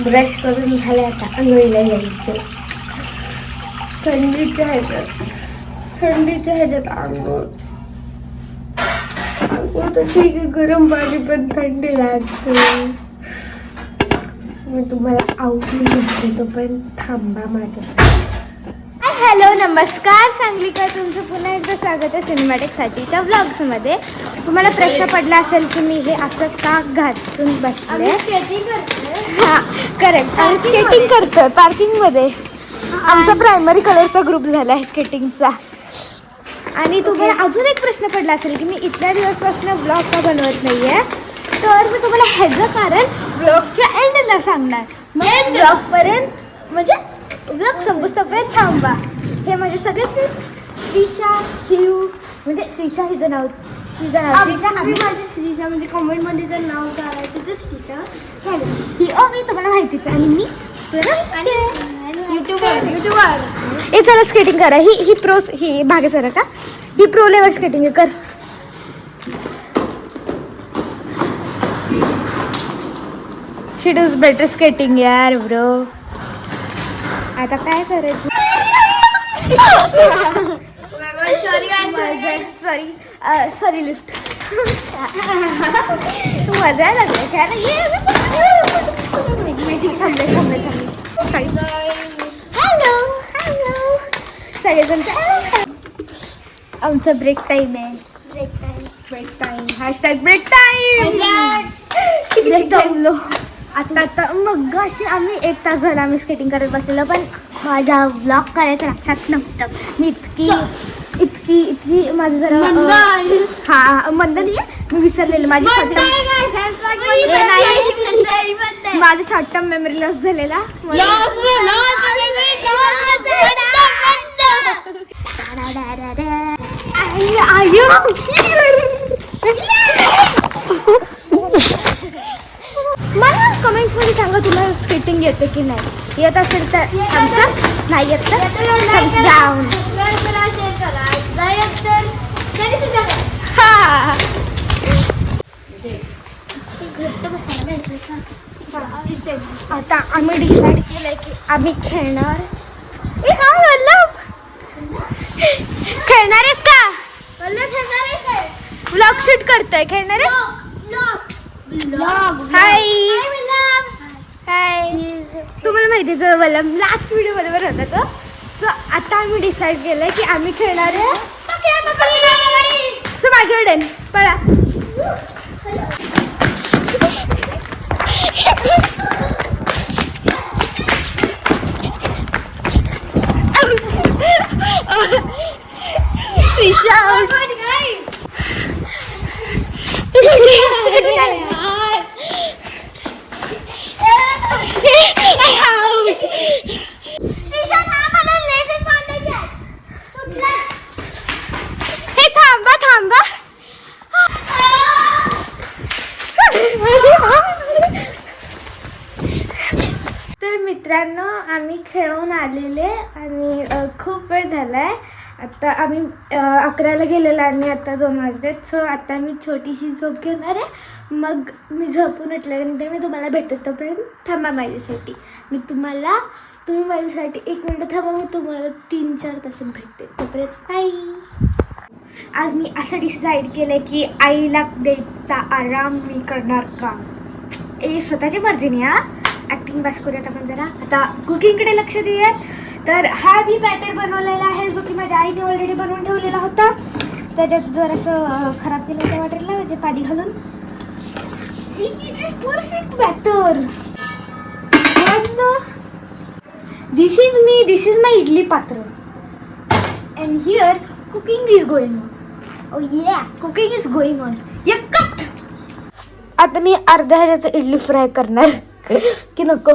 Brush करून झाले, आता अंघोळीला जायचं. थंडीच्या ह्याच्यात आंघोळ तर ठीक आहे, गरम पाणी पण थंडी लागते. मी तुम्हाला आवडून घेते, तोपर्यंत थांबा माझ्यासाठी. हॅलो नमस्कार सांगलीकर, तुमचं पुन्हा एकदा स्वागत आहे सिनेमॅटिक साचीच्या व्लॉग्समध्ये. तुम्हाला प्रश्न पडला असेल की मी हे असं का घातून बसले. हां करेक्ट, आम्ही स्केटिंग करतोय पार्किंगमध्ये. आमचा प्रायमरी कलरचा ग्रुप झाला आहे स्केटिंगचा. आणि तुम्हाला अजून एक प्रश्न पडला असेल की मी इतक्या दिवसपासून व्लॉग का बनवत नाही आहे, तर मी तुम्हाला ह्याचं कारण व्लॉगच्या एंडला सांगणार. मग व्लॉगपर्यंत म्हणजे व्लॉग संपूस्तोपर्यंत थांबा. हे माझे सगळे फ्रेंड्स श्रीषा, चिऊ, म्हणजे श्रीषा हिचं नाव, श्रीषा माझी श्रीषा, म्हणजे कमेंटमध्ये जर नाव काढायचं तर श्रीषा ही मी तुम्हाला माहितीच आहे. आणि मी युट्यूबर. हे चला स्केटिंग करा. ही प्रो, ही भागे सर का, ही प्रो लेवल स्केटिंग आहे. कर शी डज बेटर स्केटिंग यार ब्रो. आता काय करायचं. Sorry lift. मजा लागले काय. हॅलो सगळेजण. आमचा ब्रेक टाईम आहे. Break time hashtag break time. किती दमलो आता मग अशी आम्ही 1 तास झाला आम्ही स्केटिंग करत बसलेलो, पण माझा व्लॉग करायचं लक्षात नव्हतं. मी इतकी माझं जरा हा मंद नाही आहे, मी विसरलेलं. माझी शॉर्ट टर्म मेमरी लॉस झालेला. मला कमेंट्समध्ये सांगा तुम्हाला स्केटिंग येते की नाही. येत असेल तर थम्स अप, नाही येत तर थम्स डाऊन. आता आम्ही डिसाईड केलंय की आम्ही खेळणार. हा वल्लभ खेळणार आहेस का. व्लॉग शूट करतोय. खेळणार आहेस. हाय हाय. तुम्हाला माहिती आहे वल्लभ लास्ट व्हिडिओ मध्ये होता तो. सो आता आम्ही डिसाईड केलंय की आम्ही खेळणार आहे. सो माझ्याकडे पळा. थांबा. तर मित्रांनो आम्ही खेळून आलेले आणि खूप वेळ झालाय. आता आम्ही 11ला गेलेलो आणि आता 2 वाजलेत. सो आता मी छोटीशी झोप घेणार आहे. मग मी झोपून उठल्यानंतर मी तुम्हाला भेटतो. तोपर्यंत थांबा माझ्यासाठी. तुम्ही माझ्यासाठी 1 मिनिट थांबा. मी तुम्हाला 3-4 तासात भेटते. तोपर्यंत बाय. आज मी असं डिसाईड केलं की आईला द्यायचा आराम मी करणार काम. स्वतःची मर्जीने. ॲक्टिंग बस करूयात आपण जरा. आता कुकिंगकडे लक्ष देऊयात. तर हा मी बॅटर बनवलेला आहे जो की माझ्या आईने ऑलरेडी बनवून ठेवलेला होता. त्याच्यात जरासं खराब केलं त्या बॅटरला, म्हणजे पाणी घालून. See this is perfect batter. This is my idli patra. And here cooking is going on. Oh yeah cooking is going on. Cut. आता मी अर्ध्या ह्याच्याचं इडली फ्राय करणार. की नको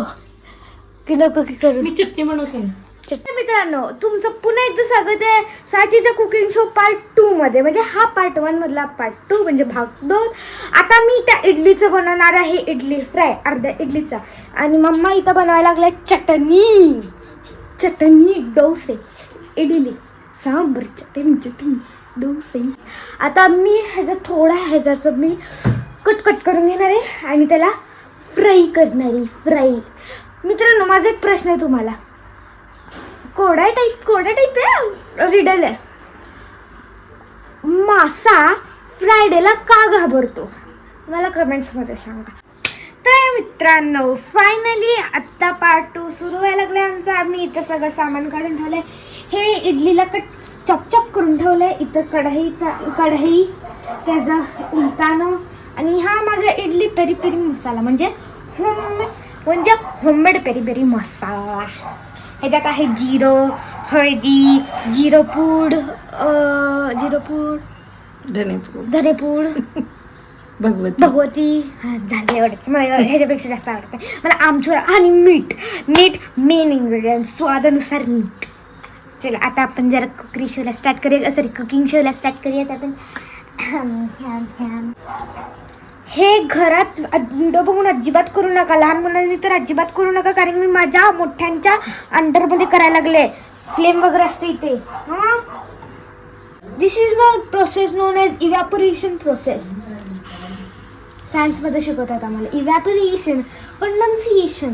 की करू. मी चटणी बनवते. मित्रांनो तुमचं पुन्हा एकदा स्वागत आहे साचीच्या कुकिंग शो पार्ट 2 मध्ये. म्हणजे हा पार्ट 1 मधला पार्ट 2 म्हणजे भाग 2. आता मी त्या इडलीचं बनवणार आहे इडली फ्राय, अर्ध्या इडलीचा. आणि मम्मा इथं बनवायला लागल्या चटणी डोसे, इडली सांबर, चटणी डोसे. आता मी ह्याच्यात थोड्या ह्याच्याचं मी कट करून घेणार आहे आणि त्याला फ्राई करणारी फ्राई. मित्रांनो, माझा एक प्रश्न आहे तुम्हाला. कोडा टाईप आहे, रिडल आहे. मासा फ्रायडेला का घाबरतो? मला कमेंट्समध्ये सांगा. तर मित्रांनो, फायनली आत्ता पार्ट 2 सुरू व्हायला लागला आमचा. आम्ही इथं सगळं सामान काढून ठेवलं आहे. हे इडलीला चॉप करून ठेवलं आहे. इथं कढई त्याचं उलतानं. आणि हा माझा इडली पेरी पेरी मसाला म्हणजे होममेड पेरी पेरी मसाला. ह्याच्यात आहे जिरं, हळदी, जिरपूड, धनेपूड, भगवती. हां, झाले एवढेच. मला ह्याच्यापेक्षा जास्त आवडतं. मला आमचूर आणि मीठ मेन इन्ग्रेडियंट, स्वादानुसार मीठ. चला आता आपण जरा कुकिंग शोला स्टार्ट करूयात आपण. हे घरात व्हिडिओ बघून अजिबात करू नका. लहान मुलांनी तर अजिबात करू नका, कारण मी माझ्या मोठ्यांच्या अंडरमध्ये करायला लागले. फ्लेम वगैरे असते इथे. हां, this is one process known as evaporation process. सायन्समध्ये शिकवतात आम्हाला. Evaporation, condensation,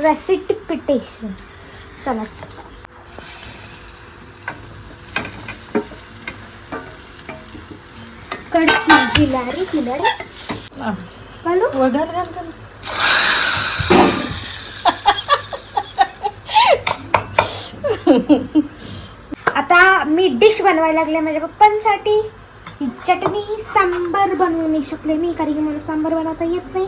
precipitation. चला कडची किलारी आता मी डिश बनवायला लागले माझ्या पप्पांसाठी. ही चटणी सांबार बनवू नाही शकले मी, कारण की मला सांबार बनवता येत नाही.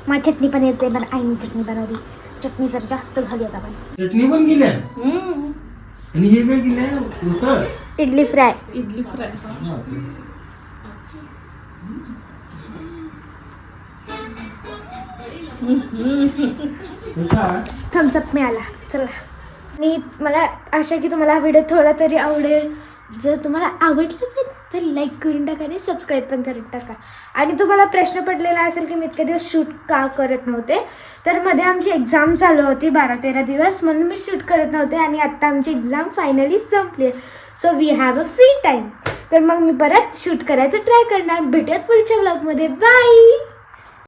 मला चटणी पण येते, पण आईने चटणी बनवली. चटणी जर जास्त झाली आता पण. चटणी पण केली आणि हे काय केलं? उसळ, इडली फ्राय. थम्सअप मिळाला. चला, आणि मला आशा की तुम्हाला हा व्हिडिओ थोडा तरी आवडेल. जर तुम्हाला आवडलं असेल तर लाईक करून टाका आणि सबस्क्राईब पण करून टाका. आणि तुम्हाला प्रश्न पडलेला असेल की मी इतके दिवस शूट का करत नव्हते, तर मध्ये आमची एक्झाम चालू होती 12-13 दिवस, म्हणून मी शूट करत नव्हते. आणि आत्ता आमची एक्झाम फायनली संपली, so we have a free time. तर मग मी परत शूट करायचं ट्राय करणार. भेटूयात पुढच्या व्लॉगमध्ये. बाय.